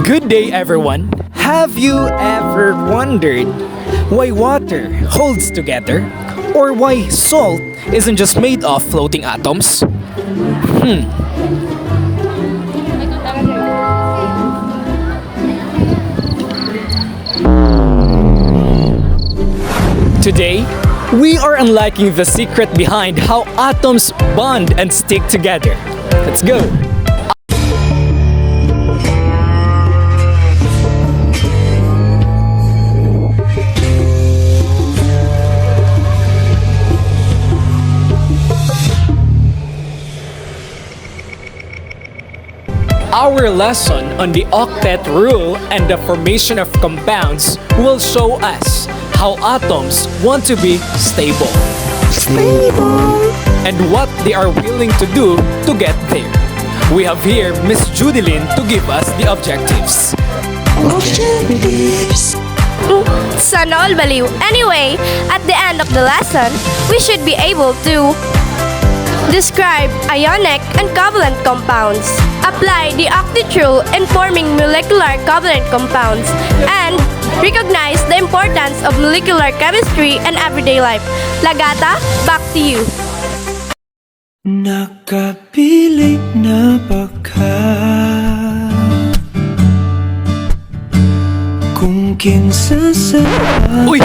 Good day, everyone. Have you ever wondered why water holds together, or why salt isn't just made of floating atoms? Today, we are unlocking the secret behind how atoms bond and stick together. Let's go! Our lesson on the octet rule and the formation of compounds will show us how atoms want to be stable. And what they are willing to do to get there. We have here Miss Judilyn to give us the objectives. Sana all baliw. Anyway, at the end of the lesson, we should be able to describe ionic and covalent compounds, apply the Octet rule in forming molecular covalent compounds, and recognize the importance of molecular chemistry in everyday life. Lagata, back to you. Nakapili na ba ka? Kung kinsa sa Uy!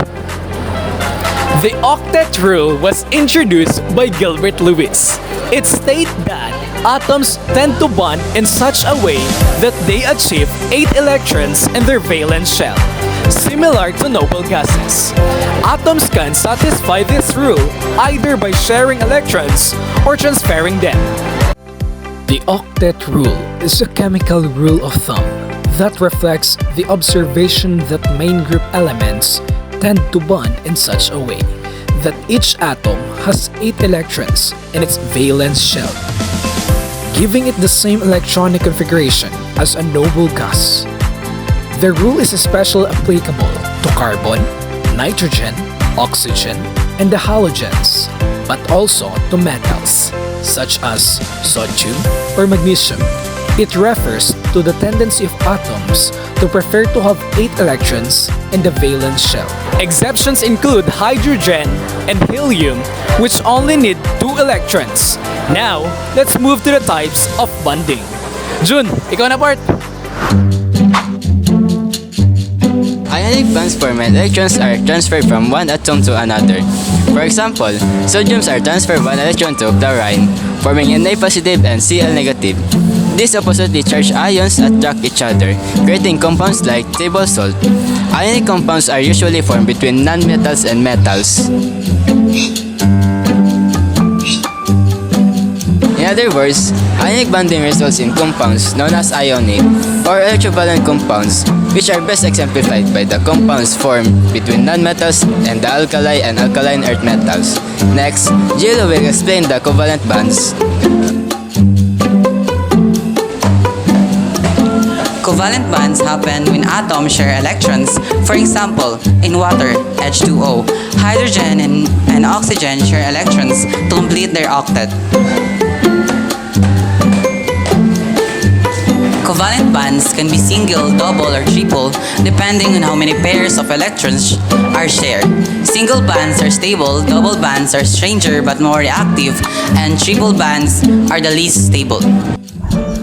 The octet rule was introduced by Gilbert Lewis. It states that atoms tend to bond in such a way that they achieve 8 electrons in their valence shell, similar to noble gases. Atoms can satisfy this rule either by sharing electrons or transferring them. The octet rule is a chemical rule of thumb that reflects the observation that main group elements tend to bond in such a way that each atom has 8 electrons in its valence shell, giving it the same electronic configuration as a noble gas. The rule is especially applicable to carbon, nitrogen, oxygen, and the halogens, but also to metals such as sodium or magnesium. It refers to the tendency of atoms to prefer to have 8 electrons in the valence shell. Exceptions include hydrogen and helium, which only need 2 electrons. Now, let's move to the types of bonding. Jun, ikaw na part! Ionic bonds form when electrons are transferred from one atom to another. For example, sodiums are transferred 1 electron to chlorine, forming Na positive and Cl negative. These oppositely charged ions attract each other, creating compounds like table salt. Ionic compounds are usually formed between nonmetals and metals. In other words, ionic bonding results in compounds known as ionic or electrovalent compounds, which are best exemplified by the compounds formed between nonmetals and the alkali and alkaline earth metals. Next, Jill will explain the covalent bonds. Covalent bonds happen when atoms share electrons. For example, in water, H2O, hydrogen and oxygen share electrons to complete their octet. Covalent bonds can be single, double, or triple depending on how many pairs of electrons are shared. Single bonds are stable, double bonds are stranger but more reactive, and triple bonds are the least stable.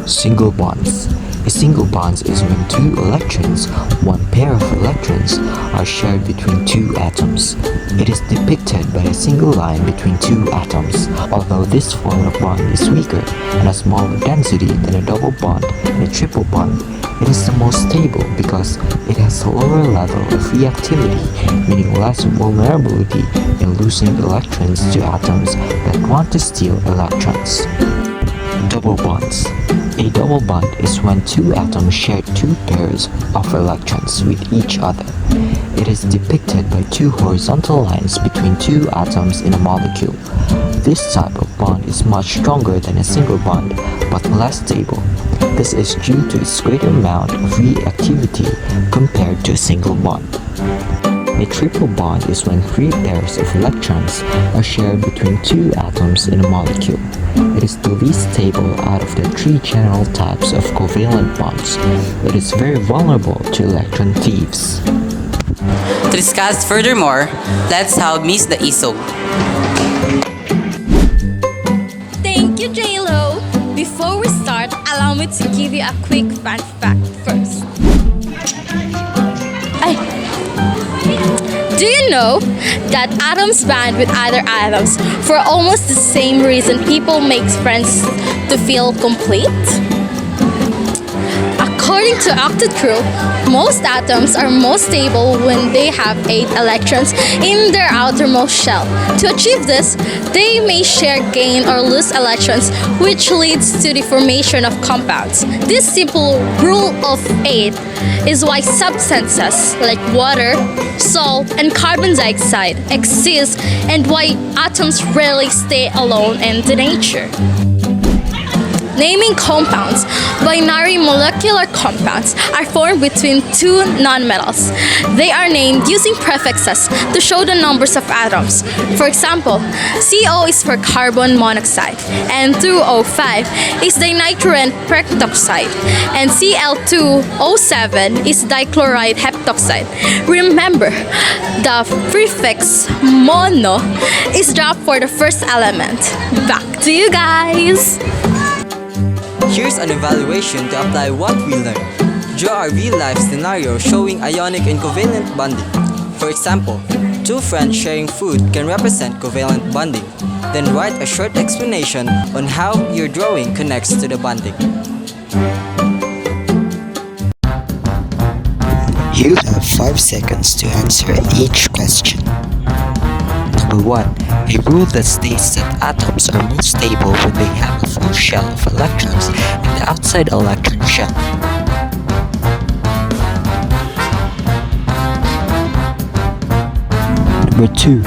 Single bonds. A single bond is when 2 electrons, one pair of electrons, are shared between 2 atoms. It is depicted by a single line between 2 atoms. Although this form of bond is weaker and has smaller density than a double bond and a triple bond, it is the most stable because it has a lower level of reactivity, meaning less vulnerability in losing electrons to atoms that want to steal electrons. Double bonds. A double bond is when 2 atoms share 2 pairs of electrons with each other. It is depicted by 2 horizontal lines between 2 atoms in a molecule. This type of bond is much stronger than a single bond, but less stable. This is due to its greater amount of reactivity compared to a single bond. A triple bond is when three pairs of electrons are shared between two atoms in a molecule. It is the least stable out of the three general types of covalent bonds. It is very vulnerable to electron thieves. To discuss furthermore, let's have Miss the ISO. Thank you, J-Lo. Before we start, allow me to give you a quick fun fact first. Do you know that atoms bond with other atoms for almost the same reason people make friends to feel complete? According to Octet rule, most atoms are most stable when they have 8 electrons in their outermost shell. To achieve this, they may share gain or lose electrons, which leads to the formation of compounds. This simple rule of 8 is why substances like water, salt, and carbon dioxide exist and why atoms rarely stay alone in the nature. Naming compounds. Binary molecular compounds are formed between two nonmetals. They are named using prefixes to show the numbers of atoms. For example, CO is for carbon monoxide, and 2O5 is dinitrogen pentoxide, and Cl2O7 is dichloride heptoxide. Remember, the prefix mono is dropped for the first element. Back to you guys! Here's an evaluation to apply what we learned. Draw a real-life scenario showing ionic and covalent bonding. For example, two friends sharing food can represent covalent bonding. Then write a short explanation on how your drawing connects to the bonding. You have 5 seconds to answer each question. Number 1. A rule that states that atoms are most stable when they have a full shell of electrons in the outside electron shell. Number 2.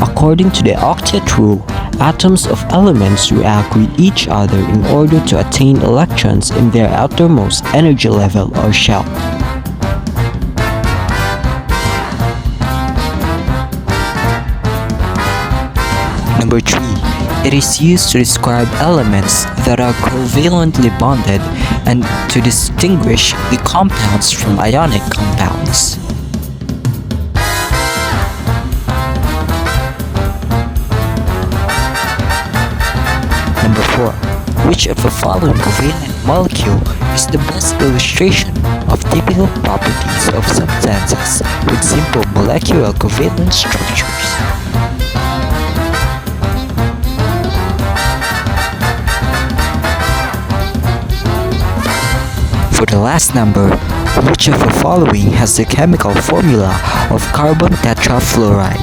According to the Octet rule, atoms of elements react with each other in order to attain electrons in their outermost energy level or shell. Number 3. It is used to describe elements that are covalently bonded and to distinguish the compounds from ionic compounds. Number 4. Which of the following covalent molecule is the best illustration of typical properties of substances with simple molecular covalent structures? For the last number, which of the following has the chemical formula of carbon tetrafluoride?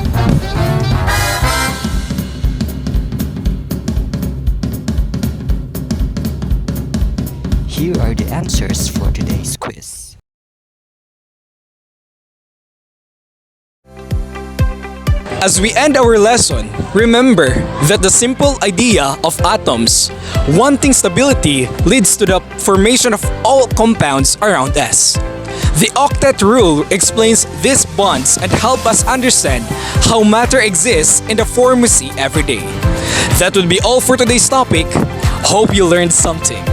Here are the answers for today's quiz. As we end our lesson, remember that the simple idea of atoms wanting stability leads to the formation of all compounds around us. The Octet rule explains these bonds and help us understand how matter exists in the form we see every day. That would be all for today's topic. Hope you learned something.